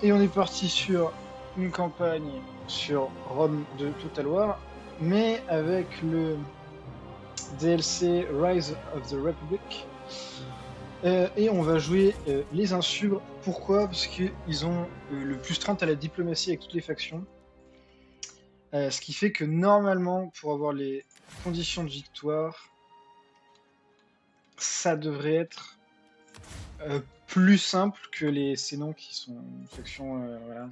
Et on est parti sur une campagne sur Rome de Total War, mais avec le DLC Rise of the Republic. Et on va jouer les Insubres. Pourquoi? Parce qu'ils ont le plus 30 à la diplomatie avec toutes les factions. Ce qui fait que normalement, pour avoir les conditions de victoire, ça devrait être plus simple que les Sénons qui sont une faction voilà,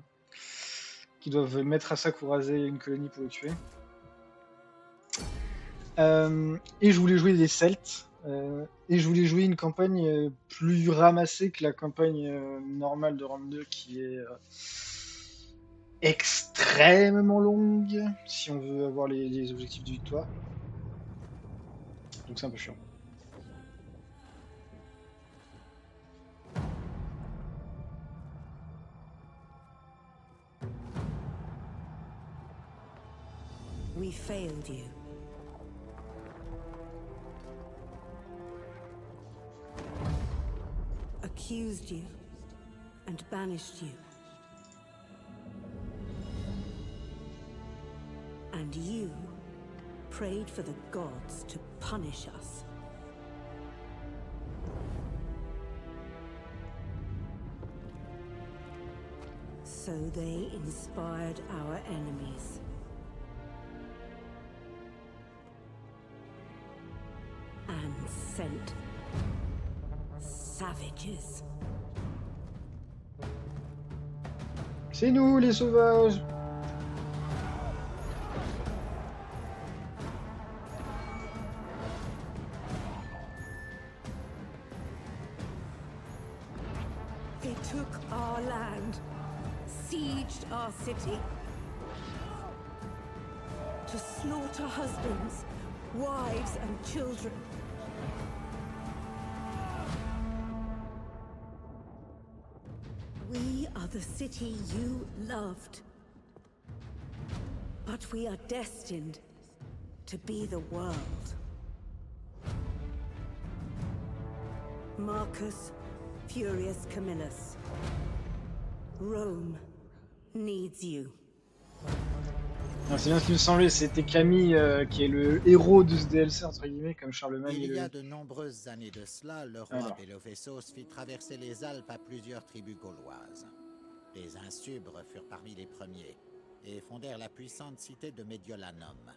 qui doivent mettre à sac ou raser une colonie pour le tuer. Et je voulais jouer des Celtes. Et je voulais jouer une campagne plus ramassée que la campagne normale de Rome 2 qui est extrêmement longue si on veut avoir les objectifs de victoire. Donc c'est un peu chiant. We failed you. Accused you and banished you. And you prayed for the gods to punish us. So they inspired our enemies. And sent savages. C'est nous les sauvages! They took our land, sieged our city, to slaughter husbands, wives, and children. We are the city you loved. But we are destined to be the world. Marcus Furious Camillus. Rome needs you. C'est bien ce qui me semblait, c'était Camille qui est le héros de ce DLC entre guillemets, comme Charlemagne. Il y a de nombreuses années de cela, le roi Alors. Bellovesos fit traverser les Alpes à plusieurs tribus gauloises. Les Insubres furent parmi les premiers et fondèrent la puissante cité de Mediolanum.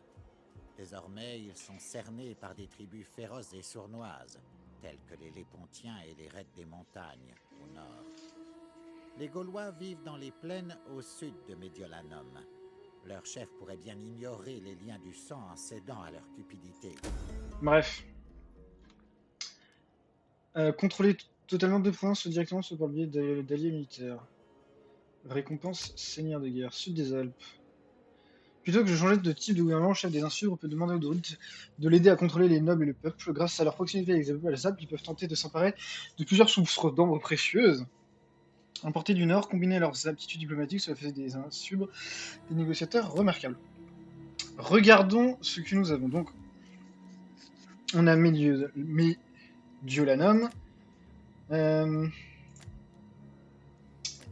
Désormais, ils sont cernés par des tribus féroces et sournoises, telles que les Lépontiens et les Raids des montagnes, au nord. Les Gaulois vivent dans les plaines au sud de Mediolanum. Leur chef pourrait bien ignorer les liens du sang en cédant à leur cupidité. Bref. Contrôler totalement deux provinces directement soit par le biais d'alliés militaires. Récompense seigneur de guerre, sud des Alpes. Plutôt que de changer de type de gouvernement, le chef des Insubres peut demander aux druides de l'aider à contrôler les nobles et le peuple. Grâce à leur proximité avec les Alpes, ils peuvent tenter de s'emparer de plusieurs sources d'ambre précieuses. Emportés du Nord, combiner leurs aptitudes diplomatiques, cela fait des Insubres des négociateurs remarquables. Regardons ce que nous avons. Donc, on a Mediolanum. Il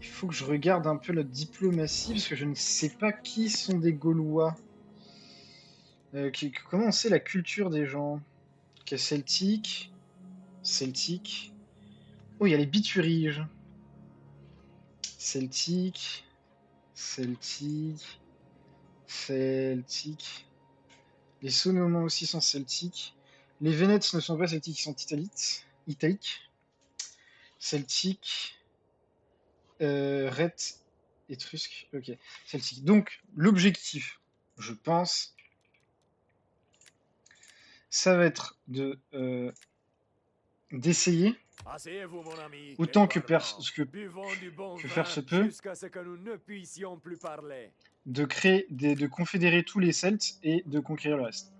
faut que je regarde un peu la diplomatie, parce que je ne sais pas qui sont des Gaulois. Comment on sait la culture des gens? Okay, celtique. Celtique. Oh, il y a les Bituriges. Celtique. Celtique. Celtique. Les Sonomans aussi sont celtiques. Les Vénètes ne sont pas celtiques, ils sont italiques. Celtique. Rhète. Étrusque. Ok. Celtique. Donc, l'objectif, je pense, ça va être de d'essayer autant que faire se peut de créer de confédérer tous les Celtes et de conquérir le reste.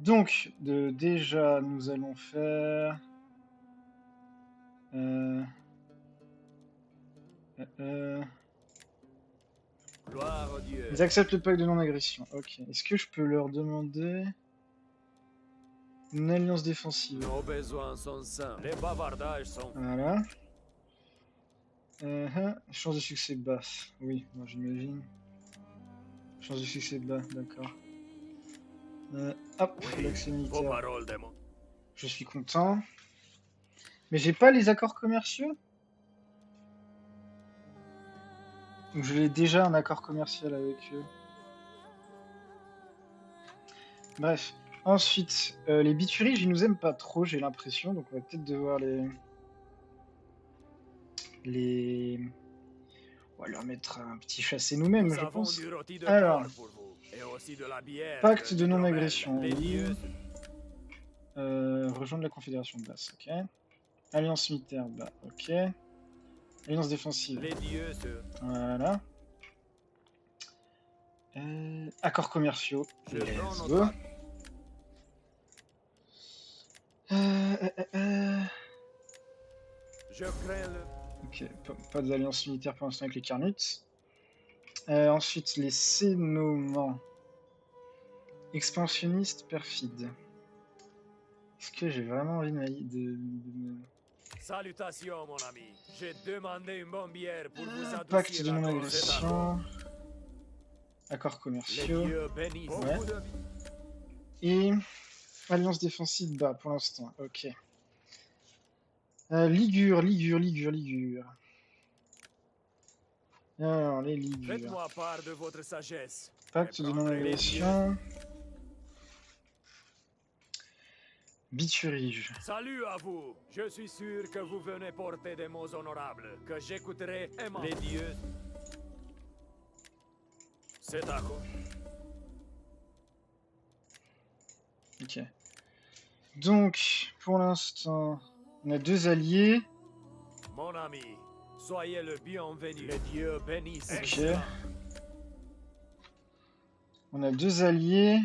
Donc déjà nous allons faire ils acceptent le pacte de non-agression. Ok. Est-ce que je peux leur demander une alliance défensive? Nos besoins sont simples. Les bavardages sont... Voilà. Chance de succès basse. Oui, moi j'imagine. Chance de succès bas, d'accord. Hop, l'accès militaire. Je suis content. Mais j'ai pas les accords commerciaux? Ou je l'ai déjà un accord commercial avec eux? Bref. Ensuite, les bituriges, ils nous aiment pas trop, j'ai l'impression. Donc on va peut-être devoir les... On va leur mettre un petit chassé nous-mêmes, je pense. Alors, pacte de non-agression, oui. Rejoindre la confédération basse, ok. Alliance militaire, bah, ok. Alliance défensive. Voilà. Accords commerciaux. Let's go. Ok, pas d'alliance militaire pour l'instant avec les Carnuts. Ensuite, les Cénomans. Expansionnistes perfides. Est-ce que j'ai vraiment envie de Salutations, mon ami. J'ai demandé une bonne bière pour vous adoucir pacte de la gorge. non-agression. Accords Les commerciaux. dieux bénissent. Ouais. Et alliance défensive bas pour l'instant. Ok. Ligure. Alors, les Ligures. Faites-moi part de votre sagesse. Pacte de non-agression. Biturige. Salut à vous. Je suis sûr que vous venez porter des mots honorables, que j'écouterai aisément. Les dieux. C'est d'accord. Ok. Donc, pour l'instant, on a deux alliés. Mon ami, soyez le bienvenu. Les dieux bénissent. Ok. On a deux alliés.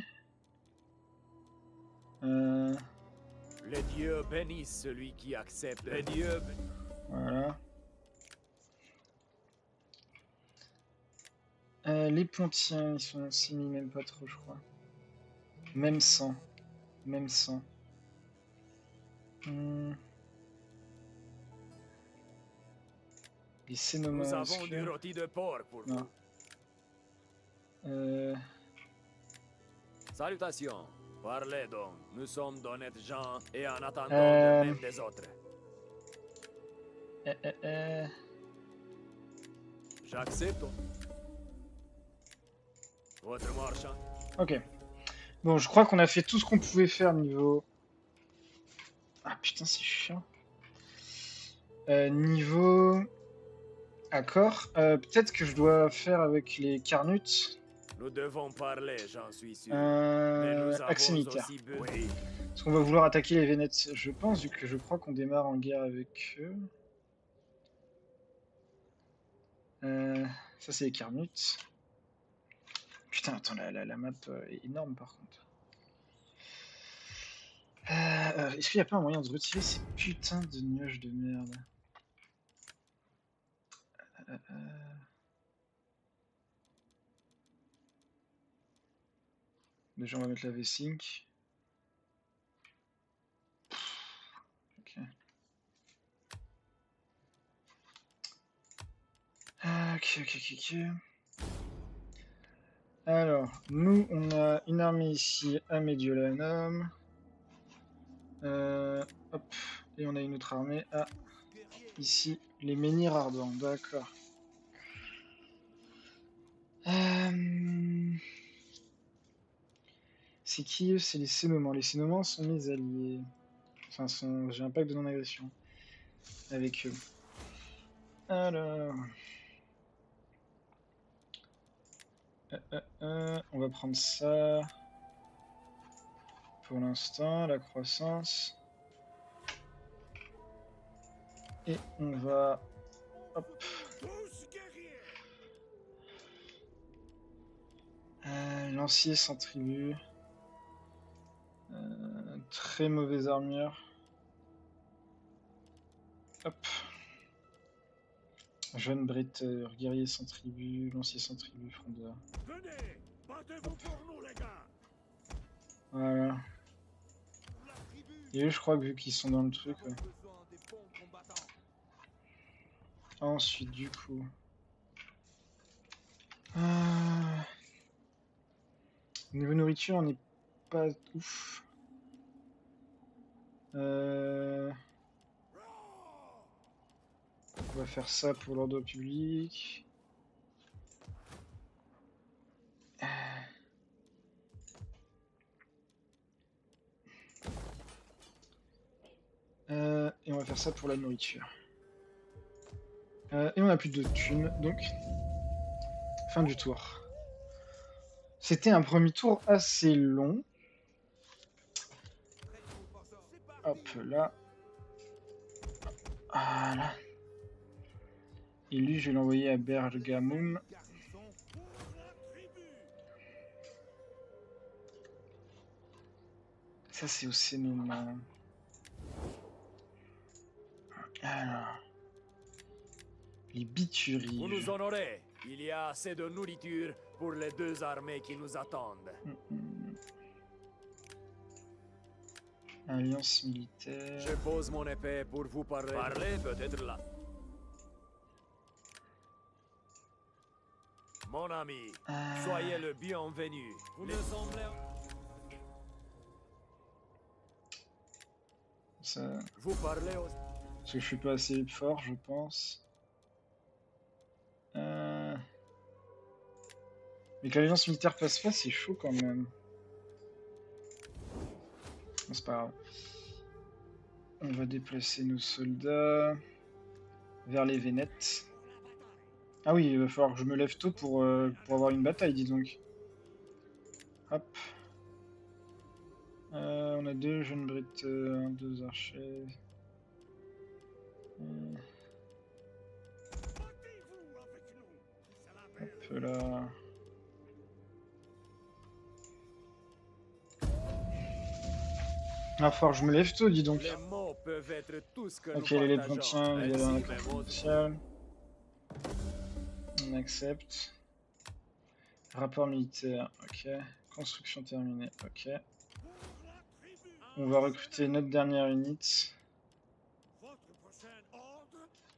Les dieux bénissent celui qui accepte. Les dieux. Voilà. Les Pontiens, ils sont aussi mis même pas trop, je crois. Même 100. Même 100. Les Cénomans. Nous avons du rôti de porc pour Non. vous. Salutations. Parlez donc. Nous sommes d'honnêtes gens et en attendant de même des autres. J'accepte. Votre marchand. Ok. Bon, je crois qu'on a fait tout ce qu'on pouvait faire niveau... Ah putain, c'est chiant. Niveau... Accord. Peut-être que je dois faire avec les Carnuts. Nous devons parler, j'en suis sûr. Mais nous avons accès militaire. aussi besoin. Oui. Parce qu'on va vouloir attaquer les Vénètes, je pense, vu que je crois qu'on démarre en guerre avec eux. Ça, c'est les Carnuts. Putain, attends, la map est énorme par contre. Est-ce qu'il n'y a pas un moyen de retirer ces putains de nuages de merde? Déjà, on va mettre la V-Sync. Ok. Ok. Alors, nous, on a une armée ici à Mediolanum. Hop. Et on a une autre armée à ici, les Menhirs Ardents. D'accord. C'est qui eux? C'est les Cénomans. Les Cénomans sont mes alliés. Enfin, j'ai un pacte de non-agression avec eux. Alors... on va prendre ça. Pour l'instant, la croissance. Et on va... Hop. Lancier sans tribu. Très mauvaise armure. Hop. Jeune bretteur, guerrier sans tribu, lancier sans tribu, frondeur. Venez, battez-vous pour nous, les gars. Voilà. Et eux, je crois que vu qu'ils sont dans le truc... Ensuite, du coup... Niveau nourriture, on n'est pas ouf. On va faire ça pour l'ordre public. Et on va faire ça pour la nourriture. Et on a plus de thunes, donc fin du tour. C'était un premier tour assez long. Hop là. Voilà. Et lui, je vais l'envoyer à Bergamum. Ça, c'est au Sénoma. Alors. Les bituries. Vous nous honorez. Il y a assez de nourriture pour les 2 armées qui nous attendent. Alliance militaire. Je pose mon épée pour vous parler. Parler peut-être là. Mon ami, soyez le bienvenu. Vous me semblez... Ça... Vous parlez au... Parce que je suis pas assez fort, je pense. Mais que l'alliance militaire passe pas, c'est chaud quand même. Bon, c'est pas grave. On va déplacer nos soldats vers les Vénètes. Ah oui, il va falloir que je me lève tôt pour avoir une bataille, dis donc. Hop. On a 2 jeunes breteurs, 2 archers. Hop là. Il va falloir que je me lève tôt, dis donc. Les mots peuvent être tout ce que Ok, nous les partageons. Léprontiens, il y a un Ainsi, accord mes mots- commercial. On accepte. Rapport militaire, ok. Construction terminée, ok. On va recruter notre dernière unité.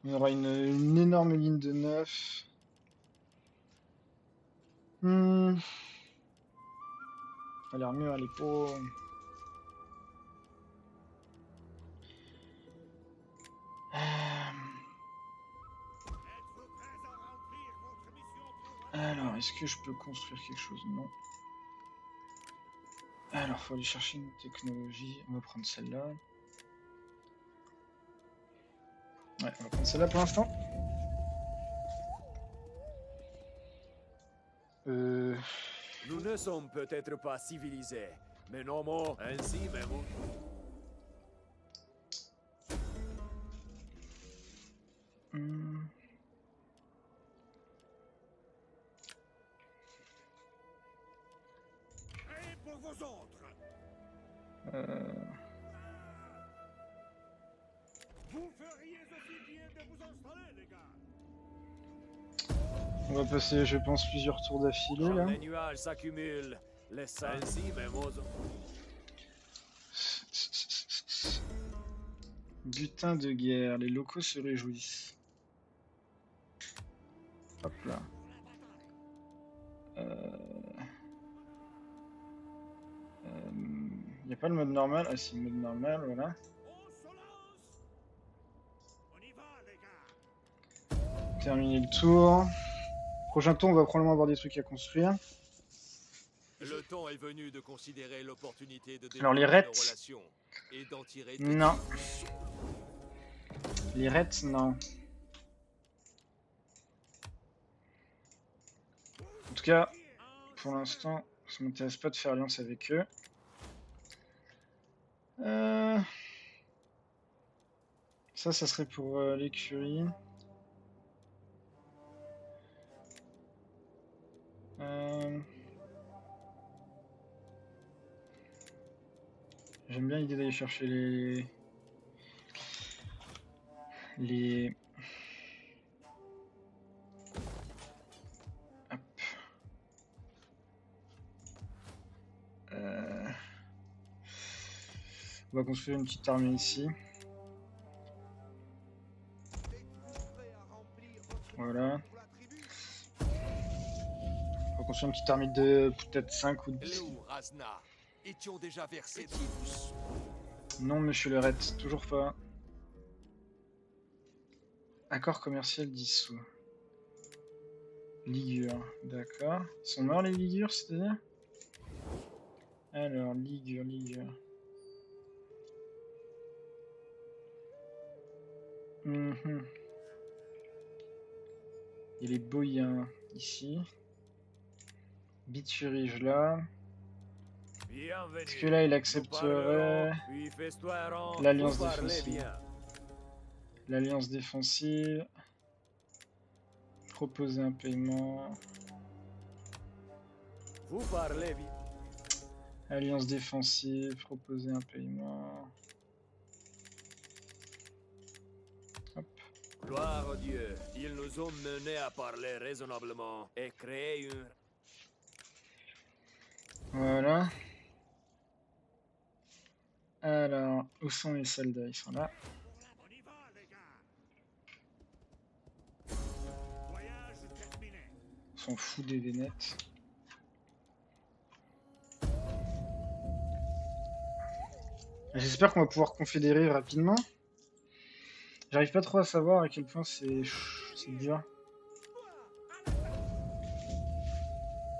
On aura une énorme ligne de 9. Ça a l'air mieux à l'épaule. Alors, est-ce que je peux construire quelque chose? Non. Alors, faut aller chercher une technologie. On va prendre celle-là. Ouais, on va prendre celle-là pour l'instant. Nous ne sommes peut-être pas civilisés, mais nos mots, ainsi mes mots. Et pour vos autres. Vous feriez aussi bien de vous installer, les gars. On va passer, je pense, plusieurs tours d'affilée là. Quand les nuages s'accumulent, les ainsi mes mots. Butin de guerre, les locaux se réjouissent. Hop là. Il n'y a pas le mode normal. Ah si, le mode normal, voilà. Terminer le tour. Prochain tour, on va probablement avoir des trucs à construire. Le temps est venu de considérer l'opportunité de Alors, les développer rets. nos relations et d'en tirer des Non. Les reds, non. En tout cas, pour l'instant, ça m'intéresse pas de faire alliance avec eux. Ça serait pour l'écurie. J'aime bien l'idée d'aller chercher les... Hop. On va construire une petite armée ici. On construit une petite armée de peut-être 5 ou Elle est 10. où, Razna? Étions déjà versé Non, monsieur le Ret, toujours pas. Accord commercial dissous. Ligure, d'accord. Ils sont morts les Ligures, c'est-à-dire? Alors, Ligure. Mhm. Il y a les Boyens ici. Biturige là. Bienvenue. Est-ce que là il Nous accepterait parlerons, puis festoierons. l'alliance Vous parlez défensive? bien. L'alliance défensive. Proposer un paiement. Vous parlez bien. Alliance défensive. Proposer un paiement. Hop. Gloire à Dieu. Ils nous ont menés à parler raisonnablement et créer une... Voilà. Alors, où sont les soldats? Ils sont là. On y va, les gars. Voyage terminé. On s'en fout des Vénètes. J'espère qu'on va pouvoir confédérer rapidement. J'arrive pas trop à savoir à quel point c'est dur.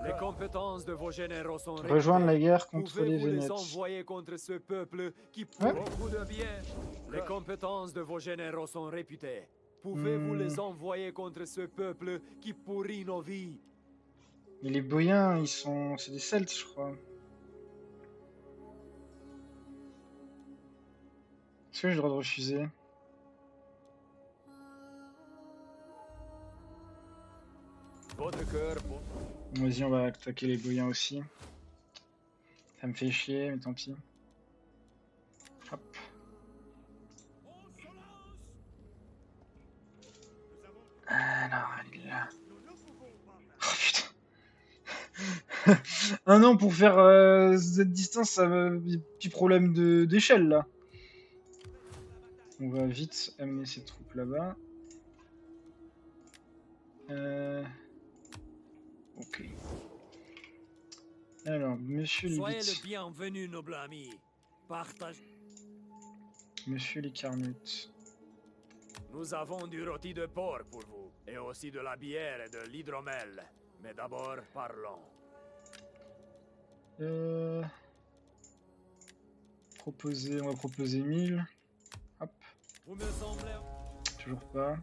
Les compétences de vos généraux sont Rejoindre la réputées. guerre contre les Pouvez-vous les Vénètes. envoyer contre ce peuple qui Ouais. beaucoup de bien? Les compétences de vos généraux sont réputées. Pouvez-vous les envoyer contre ce peuple qui pourrit nos vies? Mais les Boyens, ils sont... c'est des Celtes, je crois. Est-ce que j'ai le droit de refuser? Votre cœur pour... Vas-y, on va attaquer les Boyens aussi. Ça me fait chier, mais tant pis. Hop. Alors, elle est là. Oh putain. Un an pour faire cette distance, ça me... petit problème d'échelle là. On va vite amener ces troupes là-bas. Ok. Alors, monsieur Soyez Levit. le bienvenu, noble ami. Partage. Monsieur les Carnutes. Nous avons du rôti de porc pour vous, et aussi de la bière et de l'hydromel. Mais d'abord, parlons. Proposer, on va proposer 1000. Hop, Vous me semblez... toujours pas.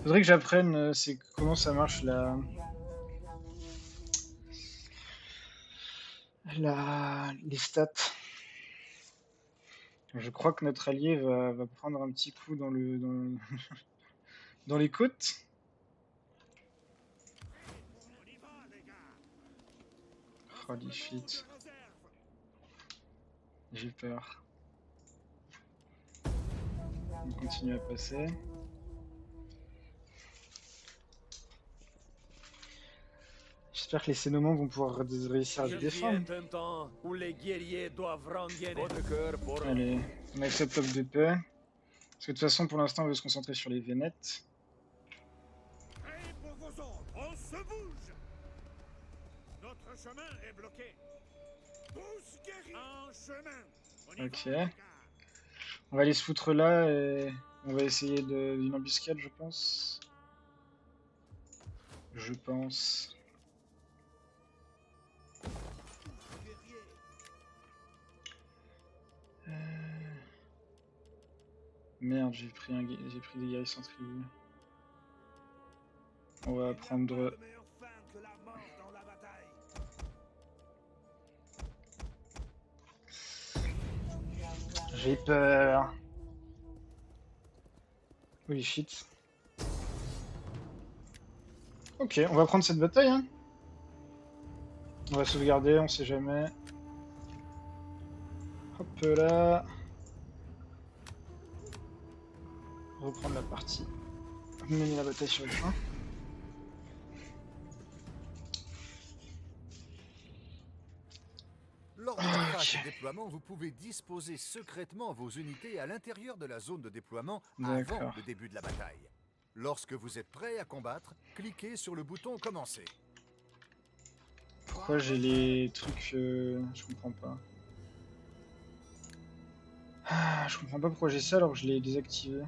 Faudrait que j'apprenne c'est comment ça marche les stats. Je crois que notre allié va prendre un petit coup dans dans les côtes. Holy shit. J'ai peur. On continue à passer. J'espère que les Sénomans vont pouvoir réussir à se Il défendre. vient un temps où les guerriers doivent rengainer votre cœur pour... Allez, on accepte l'offre de paix. Parce que de toute façon, pour l'instant, on veut se concentrer sur les Vénètes. Prêt pour vos ordres, on se bouge. Notre chemin est bloqué. Tous guerriers en chemin. On y Ok. va, les gars. On va aller se foutre là et on va essayer d'une embuscade, je pense. Je pense. Merde, j'ai pris des guerriers sans tribu. On va prendre... De meilleure fin que la mort dans la bataille. J'ai peur. Holy shit. Ok, on va prendre cette bataille. Hein. On va sauvegarder, on sait jamais. Hop là. Reprendre la partie. Mener la bataille sur le champ. L'ordre En phase Ok. de déploiement, vous pouvez disposer secrètement vos unités à l'intérieur de la zone de déploiement avant D'accord. le début de la bataille. Lorsque vous êtes prêt à combattre, cliquez sur le bouton Commencer. Pourquoi j'ai les trucs... Je comprends pas. Ah, je comprends pas pourquoi j'ai ça alors que je l'ai désactivé.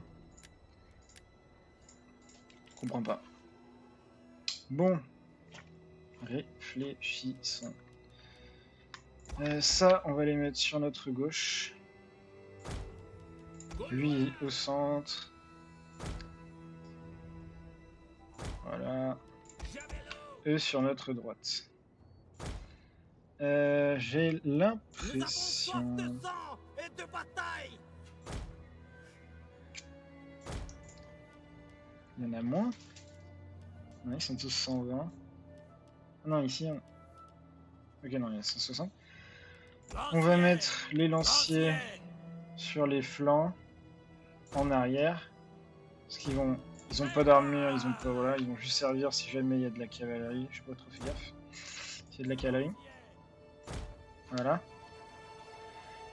Je comprends pas. Bon. Réfléchissons. Ça, on va les mettre sur notre gauche. Lui au centre. Voilà. Eux sur notre droite. J'ai l'impression... sang et de bataille. Il y en a moins. Ouais, ils sont tous 120. Ah non, ici... Ok, non, il y a 160. On va mettre les lanciers sur les flancs, en arrière. Parce qu'ils vont... Ils ont pas d'armure, ils ont pas... Voilà, ils vont juste servir si jamais il y a de la cavalerie. Je sais pas trop fait gaffe. S'il y a de la cavalerie. Voilà.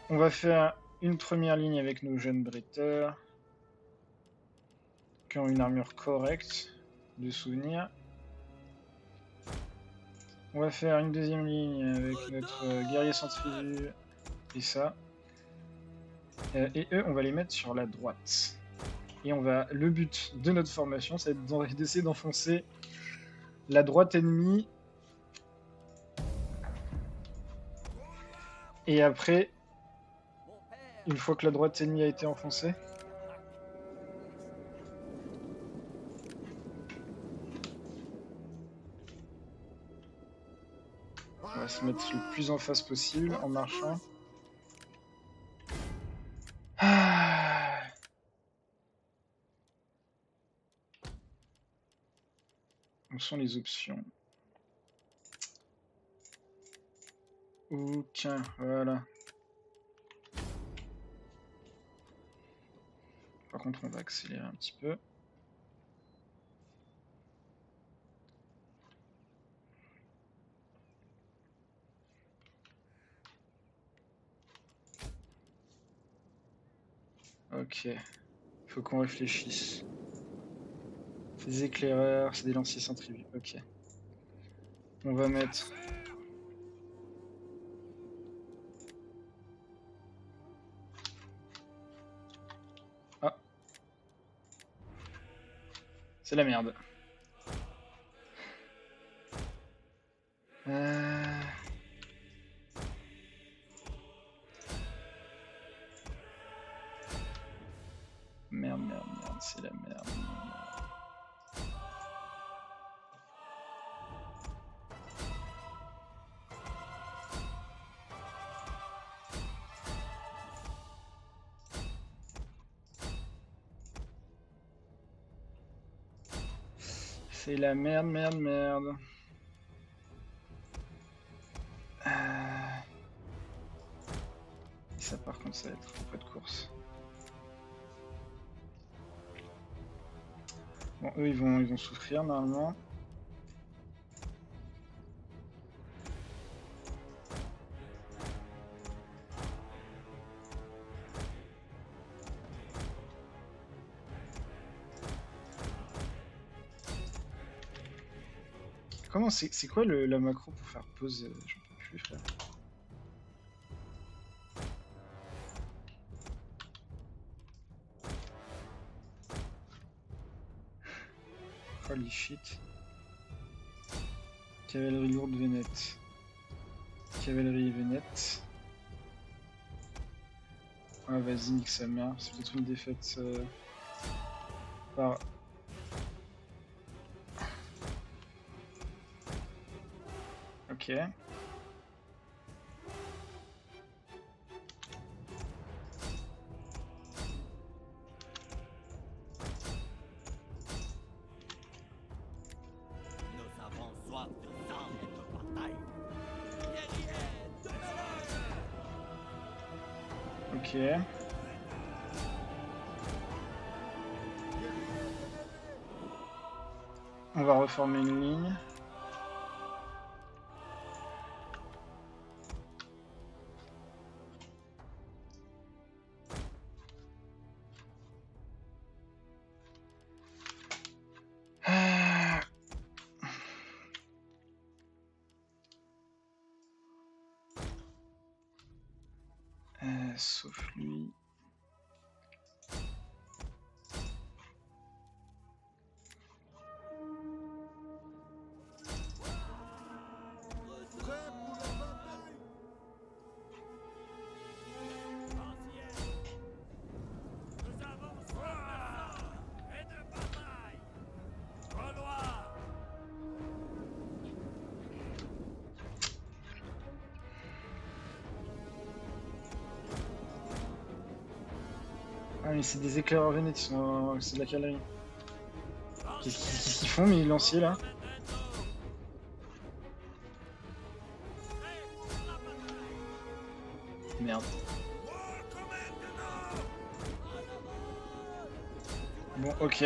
On va faire une première ligne avec nos jeunes bretteurs. Qui ont une armure correcte, de souvenir. On va faire une deuxième ligne avec notre guerrier centrifuge et ça. Et eux, on va les mettre sur la droite. Et on va. Le but de notre formation, c'est d'essayer d'enfoncer la droite ennemie. Et après, une fois que la droite ennemie a été enfoncée, on va se mettre le plus en face possible en marchant. Ah. Où sont les options? Aucun, voilà. Par contre, on va accélérer un petit peu. Ok, faut qu'on réfléchisse. C'est des éclaireurs, c'est des lanciers centrifuges. Ok. On va mettre... Ah. C'est la merde. Merde, merde, merde, c'est la merde. C'est la merde, merde, merde. Ça par contre ça va être un peu de course. Bon, eux ils vont souffrir normalement. Comment c'est quoi la macro pour faire pause? J'en peux plus, frère. Holy shit. Cavalerie lourde vénette. Cavalerie vénette. Ah vas-y, nique sa mère. C'est peut-être une défaite par... Ok. Nous avons soif de sang et de bataille. Ok. On va reformer une ligne. sauf lui. Ah mais c'est des éclaireurs vénètes, c'est de la cavalerie. Qu'est-ce qu'ils font mes lanciers là? Merde. Bon, ok.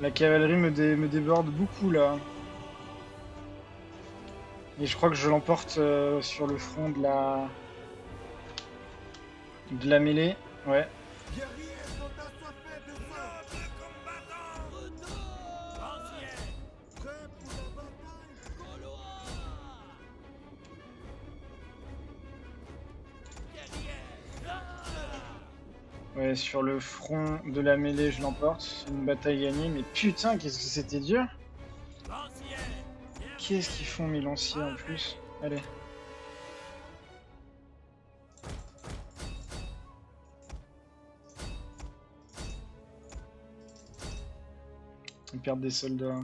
La cavalerie me déborde beaucoup là. Et je crois que je l'emporte sur le front de la mêlée. Ouais. Ouais, sur le front de la mêlée, je l'emporte. C'est une bataille gagnée, mais putain, qu'est-ce que c'était dur! Qu'est-ce qu'ils font mes lanciers en plus? Allez. Ils perdent des soldats.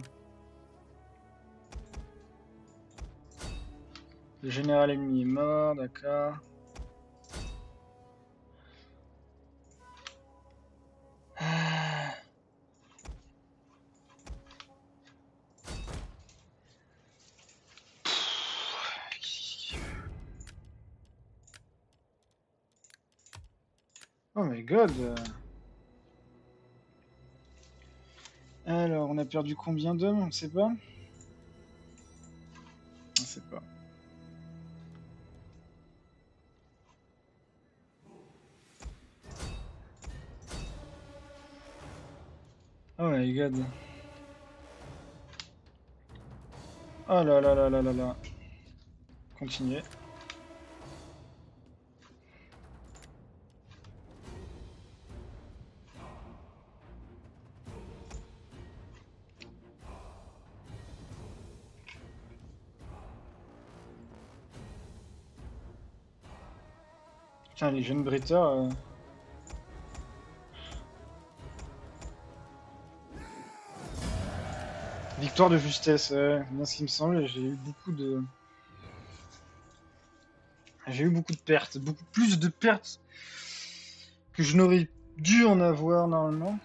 Le général ennemi est mort, d'accord. Oh my god! Alors, on a perdu combien d'hommes? On ne sait pas? On ne sait pas. Oh my god. Oh là là là là là là. Continuez. Putain, les jeunes breteurs... Victoire de justesse, bien ce qui me semble, j'ai eu beaucoup de... J'ai eu beaucoup de pertes, beaucoup plus de pertes que je n'aurais dû en avoir normalement.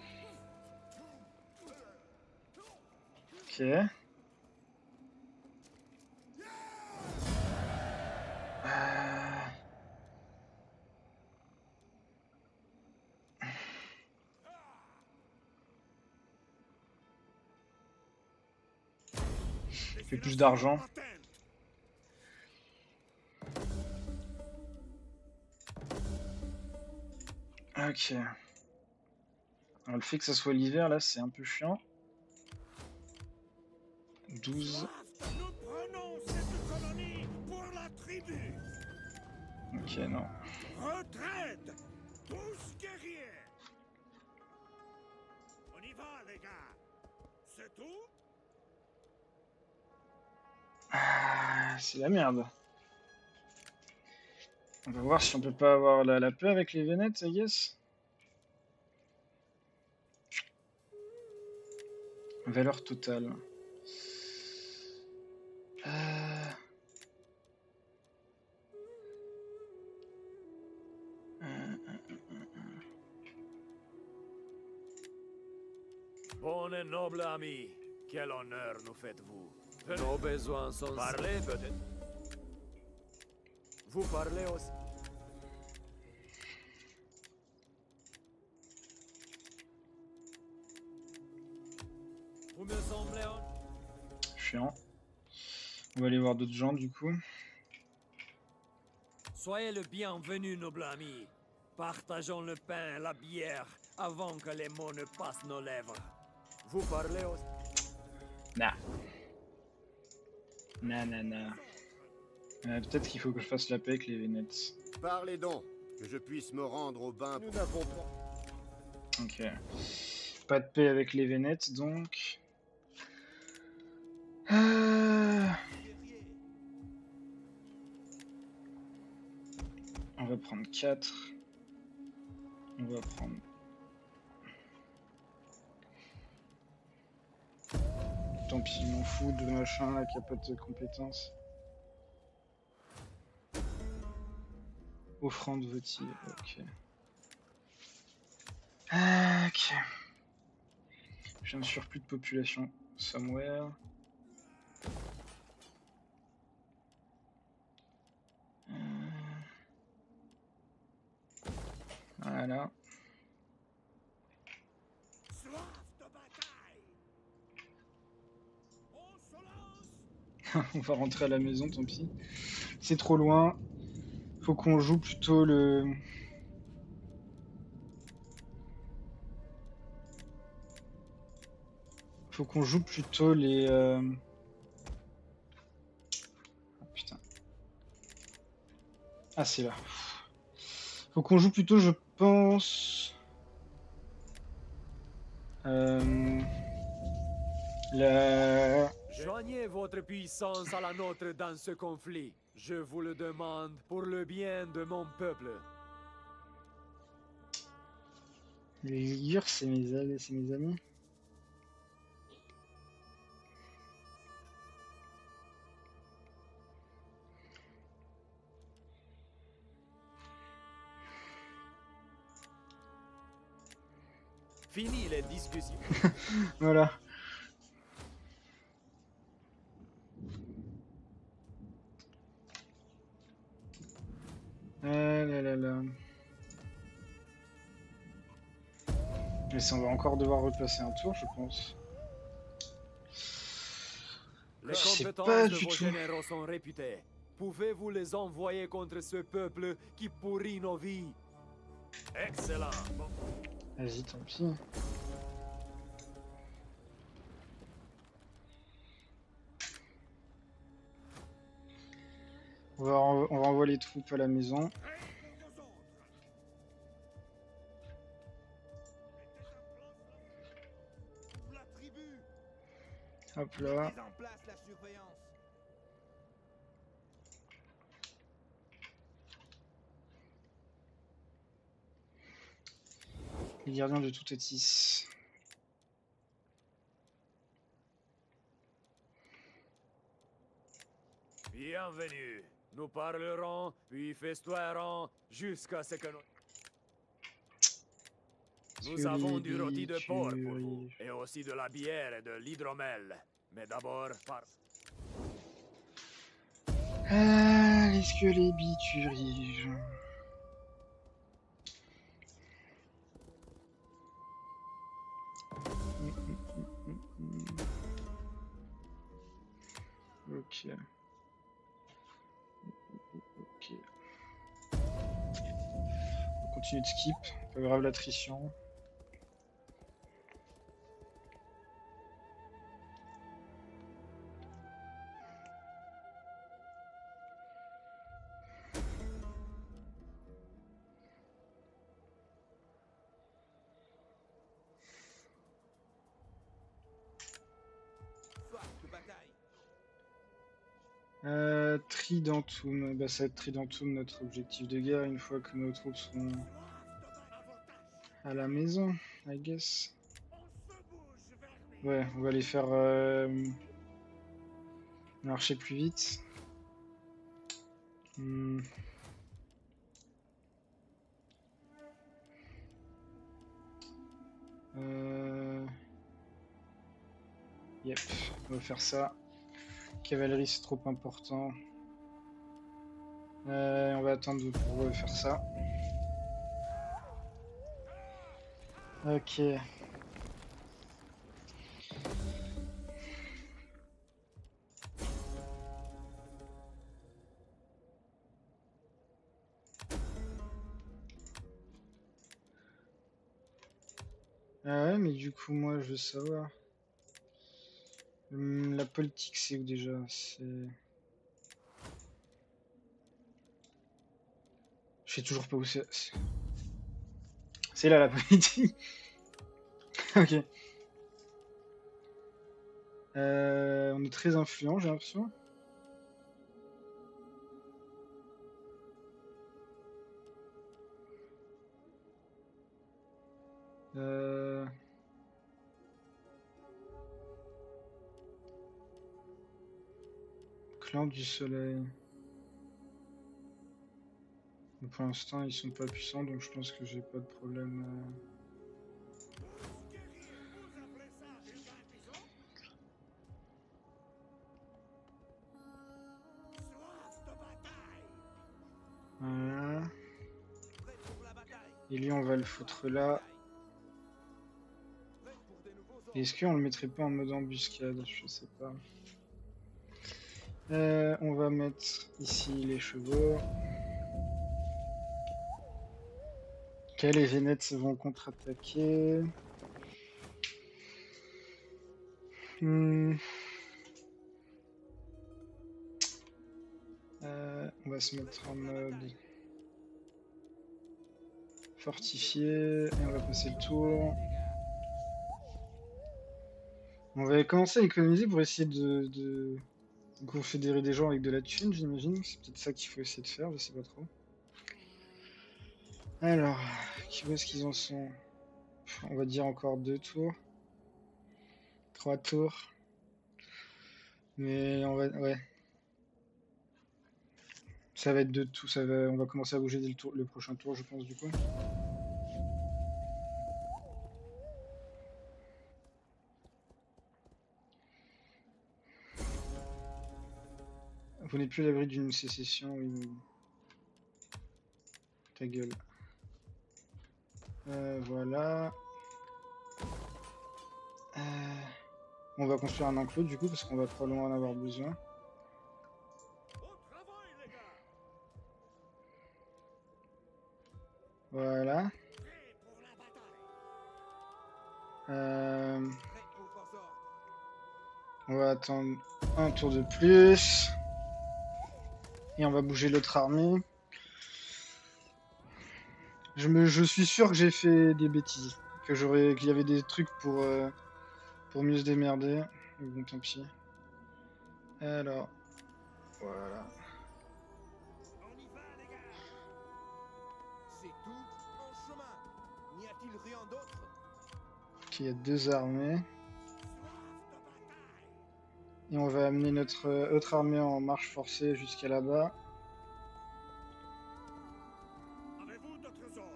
Ok. Fait plus d'argent. Ok. Alors, le fait que ça soit l'hiver, là, c'est un peu chiant. 12. Nous prenons cette colonie pour la tribu. Ok, non. Retraite, tous guerriers. On y va, les gars. C'est tout? Ah, c'est la merde. On va voir si on peut pas avoir la paix avec les Vénètes, I guess. Valeur totale. Bon et noble ami, quel honneur nous faites-vous. Nos besoins sont... Parlez peut-être. Vous parlez aussi. me semblez... Chiant. On va aller voir d'autres gens du coup. Soyez le bienvenu, noble ami. Partageons le pain et la bière avant que les mots ne passent nos lèvres. Vous parlez aussi... Nah. Nah. Peut-être qu'il faut que je fasse la paix avec les Vénètes. Parlez donc, que je puisse me rendre au bain. Nous n'avons pas. Ok. Pas de paix avec les Vénètes donc. On va prendre 4. On va prendre... Tant pis, je m'en fous de machin là qui a pas de compétences. Offrande votive, ok. Ok. J'ai un surplus de population somewhere. Voilà. Soif de bataille. On se lance. On va rentrer à la maison, tant pis. C'est trop loin. Faut qu'on joue plutôt le... Faut qu'on joue plutôt les... Oh, putain. Ah, c'est là. Faut qu'on joue plutôt, je pense... La... Joignez votre puissance à la nôtre dans ce conflit. Je vous le demande pour le bien de mon peuple. Les Ligures, c'est mes amis. Fini les discussions. Voilà. Là. Mais ça, on va encore devoir replacer un tour, je pense. Les Je sais compétences pas de du vos tout. généraux sont réputées. Pouvez-vous les envoyer contre ce peuple qui pourrit nos vies? Excellent. Bon. Vas-y, tant pis. On va envoyer les troupes à la maison. La tribu. Hop là. Mettez en place la surveillance. Les gardiens de Toutatis. Bienvenue. Nous parlerons, puis festoierons, jusqu'à ce que nous avons du rôti de porc pour vous, et aussi de la bière et de l'hydromel. Mais d'abord, Ah, les squelettes bituriges. Ok. On continue de skip, pas grave l'attrition. Soif de bataille. Tridentum, bah ça va être Tridentum notre objectif de guerre une fois que nos troupes seront à la maison, I guess. On se bouge vers les... Ouais, on va les faire marcher plus vite. Yep, on va faire ça. Cavalerie c'est trop important. On va attendre pour faire ça. Ok. Ah ouais, mais du coup, moi, je veux savoir. La politique, c'est où déjà? C'est. Je sais toujours pas où c'est. C'est là la politique. Ok. On est très influent, j'ai l'impression. Clan du soleil. Mais pour l'instant, ils sont pas puissants, donc je pense que j'ai pas de problème. Voilà. Et lui, on va le foutre là. Est-ce qu'on le mettrait pas en mode embuscade? Je sais pas. On va mettre ici les chevaux. Ok, les Vénètes vont contre-attaquer. On va se mettre en mode fortifié et on va passer le tour. On va commencer à économiser pour essayer de confédérer des gens avec de la thune, j'imagine. C'est peut-être ça qu'il faut essayer de faire, je sais pas trop. Alors, où est-ce qu'ils en sont? On va dire encore 2 tours. 3 tours. Mais on va. Ouais. Ça va être de tout. On va commencer à bouger dès le prochain tour, je pense, du coup. Vous n'êtes plus à l'abri d'une sécession, oui. Ta gueule. Voilà. On va construire un enclos du coup parce qu'on va probablement en avoir besoin. Voilà. On va attendre un tour de plus. Et on va bouger l'autre armée. Je suis sûr que j'ai fait des bêtises. Qu'il y avait des trucs pour mieux se démerder. Mais bon, tant pis. Alors, voilà. On y va, les gars. C'est tout en chemin. N'y a-t-il rien d'autre? Ok, il y a 2 armées. Et on va amener notre autre armée en marche forcée jusqu'à là-bas. Avez-vous d'autres ordres?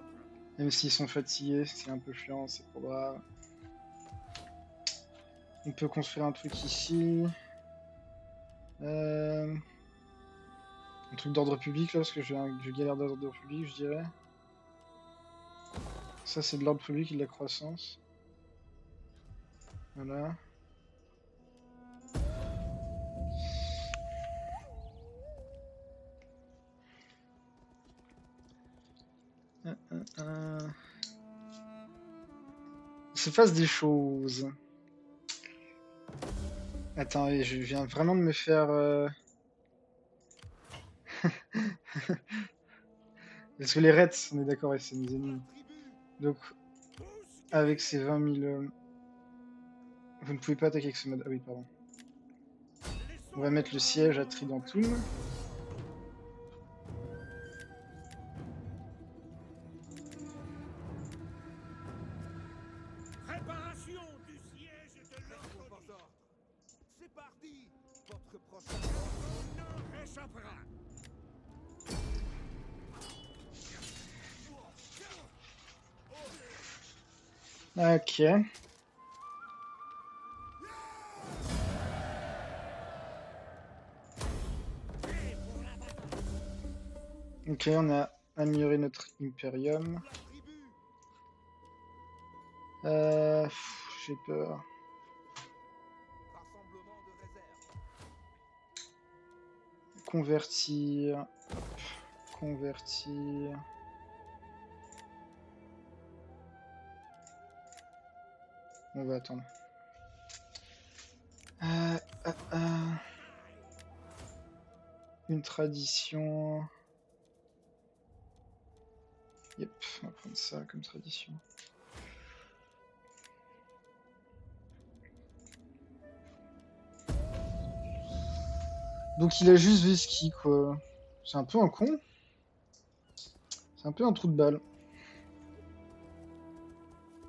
Même s'ils sont fatigués, c'est un peu chiant, c'est pas grave. On peut construire un truc ici. Un truc d'ordre public là, parce que je galère d'ordre public, je dirais. Ça, c'est de l'ordre public et de la croissance. Voilà. Il se passe des choses. Attends, je viens vraiment de me faire... Parce que les Reds, on est d'accord, c'est mes ennemis. Donc, avec ces 20 000 hommes... Vous ne pouvez pas attaquer avec ce mode... Ah oui, pardon. On va mettre le siège à Tridentum. Préparation du siège de l'ordre. C'est parti. Votre prochain n'en réchappera. Ok. Ok, on a amélioré notre Imperium. J'ai peur. Convertir. Hop. Convertir. On va attendre. Euh, Une tradition. Yep, on va prendre ça comme tradition. Donc il a juste Veski, quoi. C'est un peu un con. C'est un peu un trou de balle.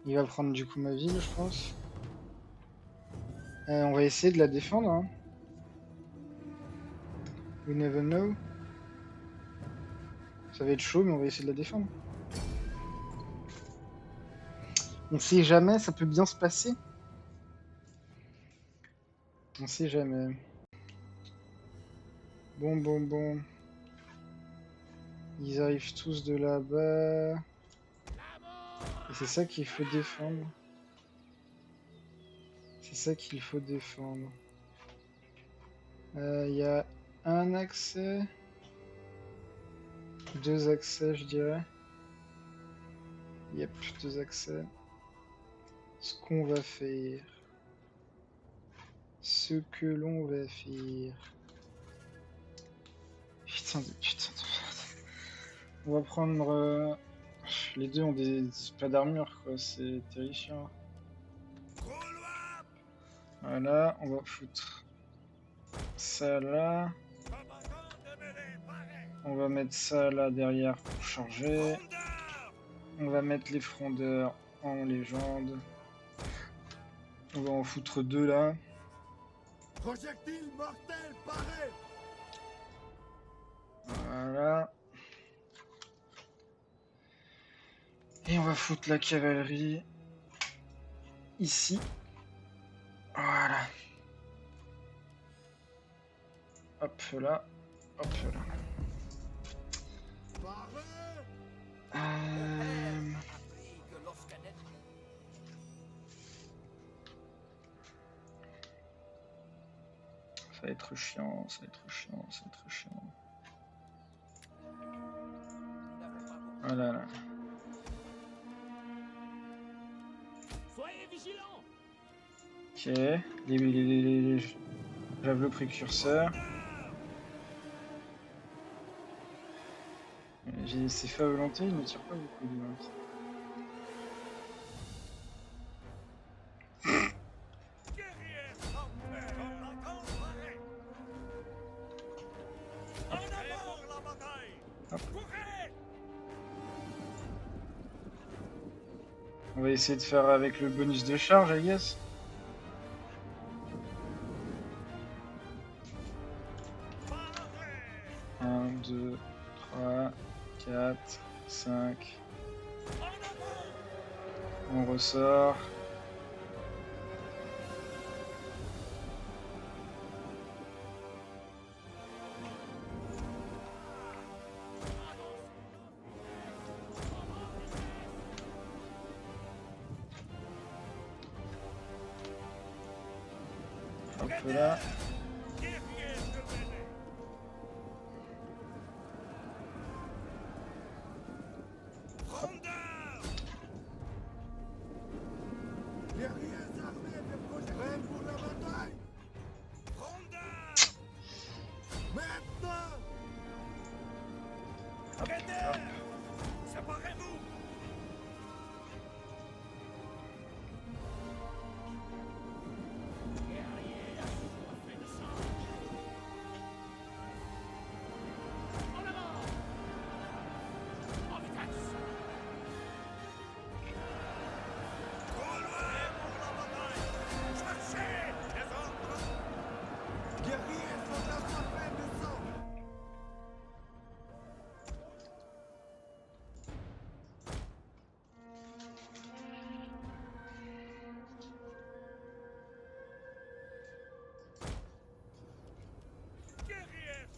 Il va prendre du coup ma ville, je pense. On va essayer de la défendre. Hein. We never know. Ça va être chaud, mais on va essayer de la défendre. On sait jamais, ça peut bien se passer. On sait jamais. Bon. Ils arrivent tous de là-bas. Et c'est ça qu'il faut défendre. C'est ça qu'il faut défendre. Il y a un accès. 2 accès, je dirais. Yep, 2 accès. Ce qu'on va faire. Ce que l'on va faire. Putain de merde. On va prendre... Les deux ont pas d'armure, quoi. C'est terrifiant. Voilà, on va foutre ça là. On va mettre ça là derrière pour charger. On va mettre les frondeurs en légende. On va en foutre 2 là. Projectile mortel paré. Voilà. Et on va foutre la cavalerie ici. Voilà. Hop là. Hop là. Ça va être chiant, ça va être chiant, ça va être chiant. Voilà. Là. Soyez vigilants. Ok. J'avais le précurseur. J'ai essayé fait à volonté, il ne tire pas beaucoup de volonté. On va essayer de faire avec le bonus de charge, I guess. Un, 2, 3, 4, 5. On ressort. Hop là.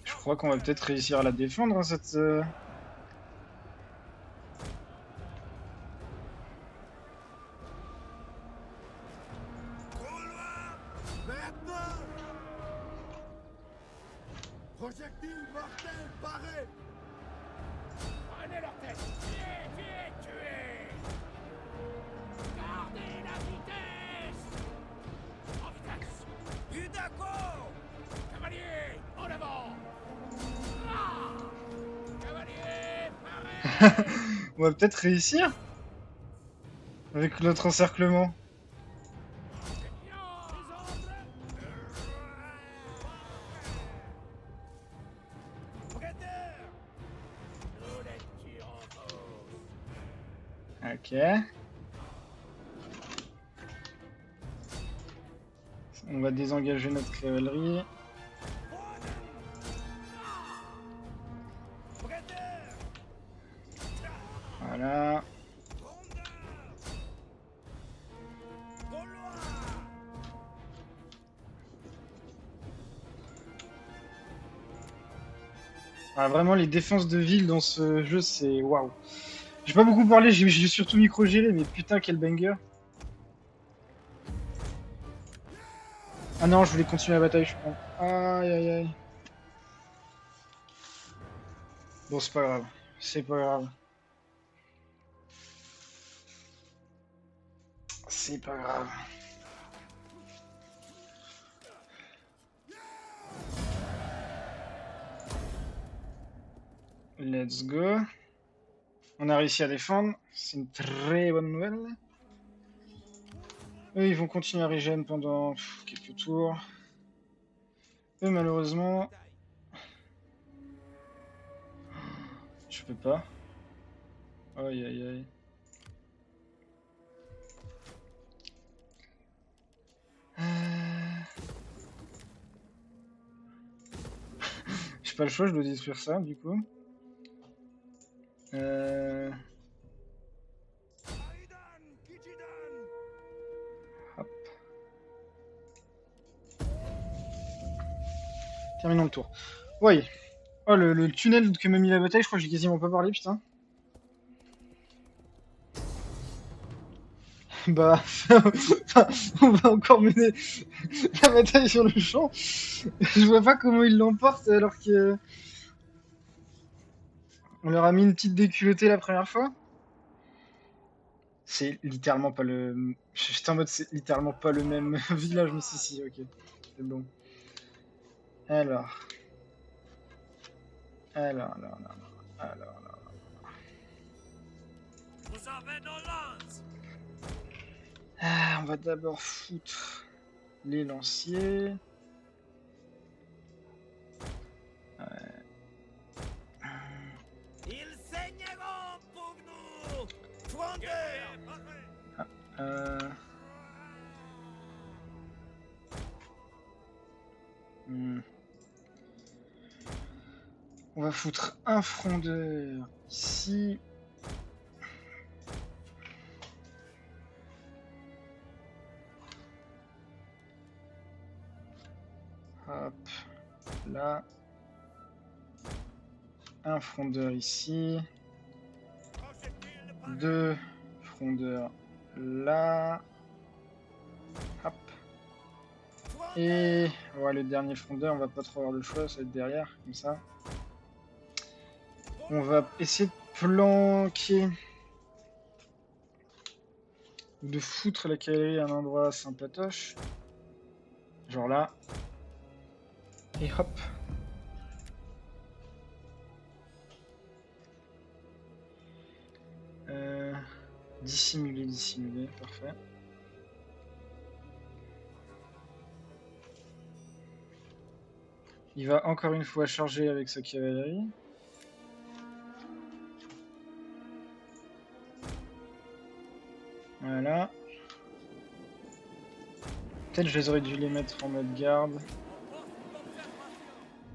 Je crois qu'on va peut-être réussir à la défendre, hein, cette... Projectile mortel paré. Prenez leur tête. Tuez. Gardez la vitesse. On va peut-être réussir avec notre encerclement. Ok. On va désengager notre cavalerie. Voilà. Ah, vraiment, les défenses de ville dans ce jeu, c'est waouh. J'ai pas beaucoup parlé, j'ai surtout micro-géré, mais putain, quel banger. Ah non, je voulais continuer la bataille, je crois. Aïe aïe aïe. Bon, c'est pas grave. C'est pas grave. C'est pas grave. Let's go. On a réussi à défendre. C'est une très bonne nouvelle. Eux, ils vont continuer à régène pendant quelques tours. Eux, malheureusement... Je peux pas. Aïe aïe aïe. J'ai pas le choix, je dois détruire ça, du coup. Hop. Terminons le tour. Ouais. Oh, le tunnel que m'a mis la bataille, je crois que j'ai quasiment pas parlé, putain. Bah, on va encore mener la bataille sur le champ. Je vois pas comment ils l'emportent alors que... On leur a mis une petite déculottée la première fois. C'est littéralement pas le... J'étais en mode, c'est littéralement pas le même village, mais si, ok. C'est bon. Alors. Alors. Vous avez nos lances. Ah, on va d'abord foutre les lanciers. Ils saigneront pour nous. Frondeur. On va foutre un frondeur ici. Hop, là. Un frondeur ici. 2 frondeurs là. Hop. Et ouais, le dernier frondeur, on va pas trop avoir le choix, ça va être derrière, comme ça. On va essayer de planquer. De foutre la cavalerie à un endroit sympatoche. Genre là. Et hop. Dissimuler, parfait. Il va encore une fois charger avec sa cavalerie. Voilà. Peut-être je les aurais dû les mettre en mode garde.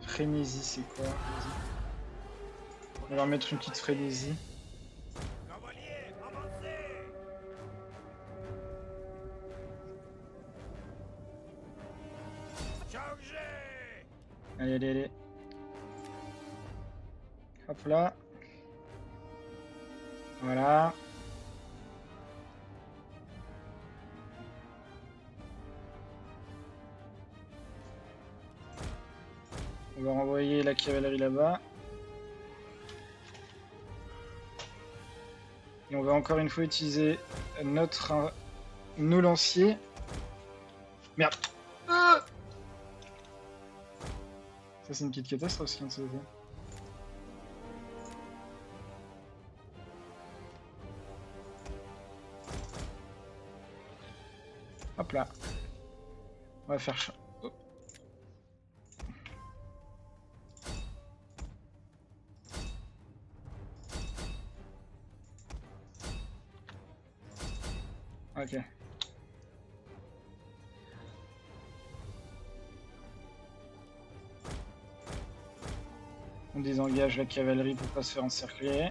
Frénésie, c'est quoi? On va leur mettre une petite frénésie. Allez. Hop là. Voilà. On va renvoyer la cavalerie là-bas. Et on va encore une fois utiliser nos lanciers. Merde. Ça c'est une petite catastrophe ce qui vient de se faire. Hop là. On va faire ça. Oh. Ok. On désengage la cavalerie pour pas se faire encercler.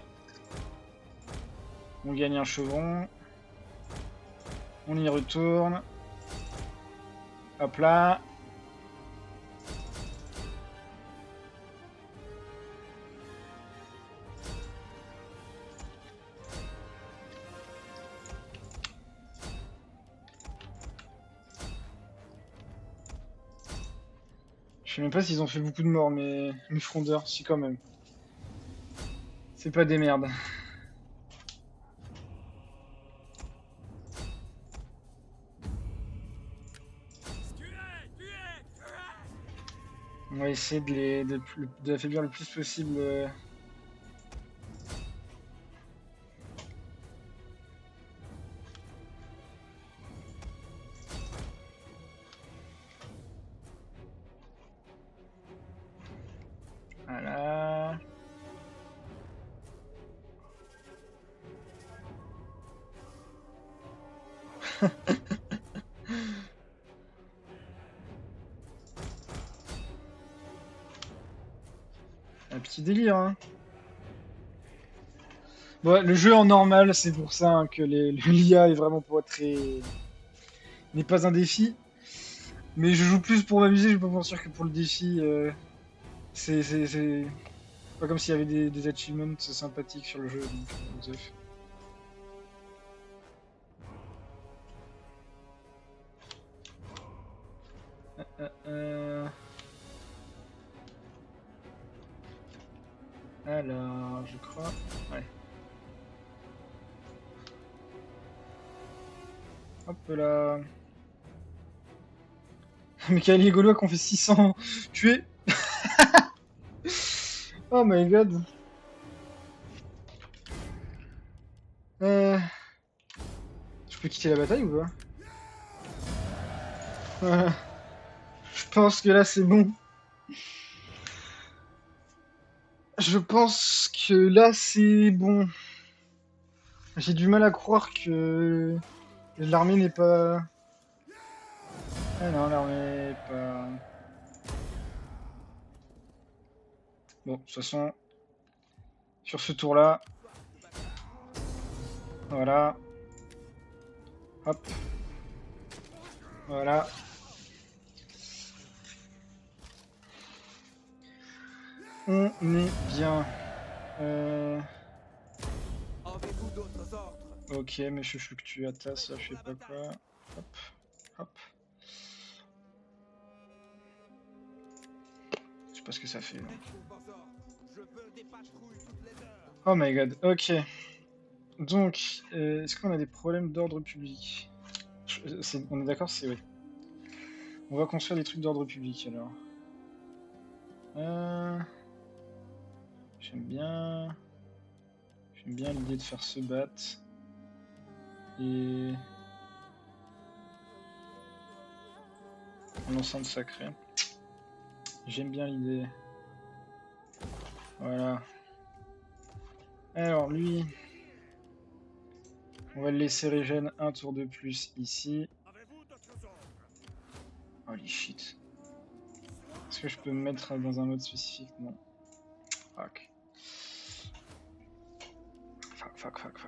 On gagne un chevron. On y retourne. Hop là. Je sais même pas s'ils ont fait beaucoup de morts, mais mes frondeurs, si quand même. C'est pas des merdes. On va essayer de l'affaiblir le plus possible. Voilà. Un petit délire, hein. Bon, le jeu en normal, c'est pour ça hein, que l'IA est vraiment pas très... n'est pas un défi. Mais je joue plus pour m'amuser, je vais pas mentir que pour le défi. C'est pas comme s'il y avait des achievements sympathiques sur le jeu. Donc, Alors, je crois... Ouais. Hop là. Mais les Gaulois qui ont fait 600 tués. Oh my god. Je peux quitter la bataille ou pas? Je pense que là c'est bon. Je pense que là c'est bon. J'ai du mal à croire que l'armée n'est pas... Ah non, l'armée n'est pas... Bon, de toute façon, sur ce tour-là, voilà. Hop. Voilà. On est bien. Avez-vous d'autres ordres? Ok, mais je fluctue à tas, ça je sais pas quoi. Hop, hop. Je sais pas ce que ça fait. Là. Oh my god, ok. Donc, est-ce qu'on a des problèmes d'ordre public? On est d'accord, c'est oui. On va construire des trucs d'ordre public alors. J'aime bien l'idée de faire se battre. Et... un ensemble sacré. J'aime bien l'idée. Voilà. Alors lui... on va le laisser régène un tour de plus ici. Holy shit. Est-ce que je peux me mettre dans un mode spécifique? Non. Fuck. Fuck.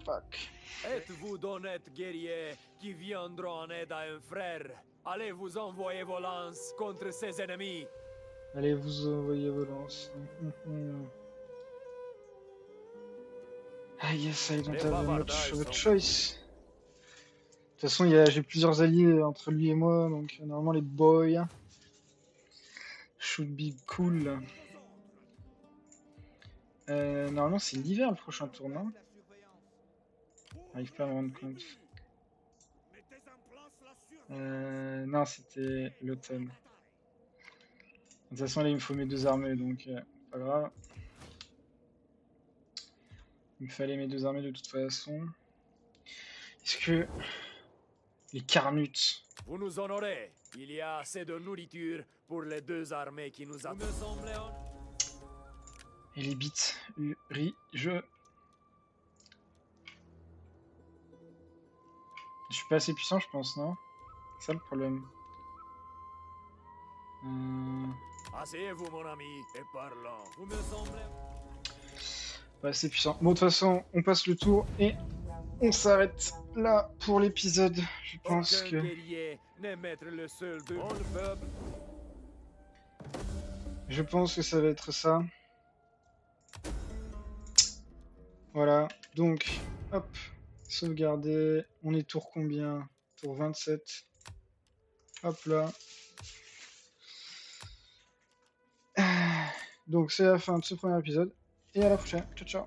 Fuck. Êtes-vous d'honnêtes guerriers qui viendront en aide à un frère? Allez vous envoyer vos lances contre ses ennemis. Allez vous envoyer vos lances. Ah yes, I don't have much of a choice. De toute façon, j'ai plusieurs alliés entre lui et moi, donc normalement les boys should be cool. Normalement c'est l'hiver le prochain tour, non? J'arrive pas à me rendre compte. Non, c'était l'automne. De toute façon là il me faut mes deux armées, donc pas grave. Il me fallait mes 2 armées de toute façon. Est-ce que... Les Carnutes... Vous nous honorez. Il y a assez de nourriture pour les 2 armées qui nous attendent. Vous me semblez Et les bits, Uri, je suis pas assez puissant, je pense, non? C'est ça le problème. Asseyez-vous, mon ami, et parlons. Vous me semblez... Pas assez puissant. Bon, de toute façon, on passe le tour et on s'arrête là pour l'épisode. Je pense Aucun que... guerrier n'est maître le seul de mon peuple. Je pense que ça va être ça. Voilà, donc, hop, sauvegarder. On est tour combien? Tour 27. Hop là. Donc c'est la fin de ce premier épisode. Et à la prochaine. Ciao, ciao.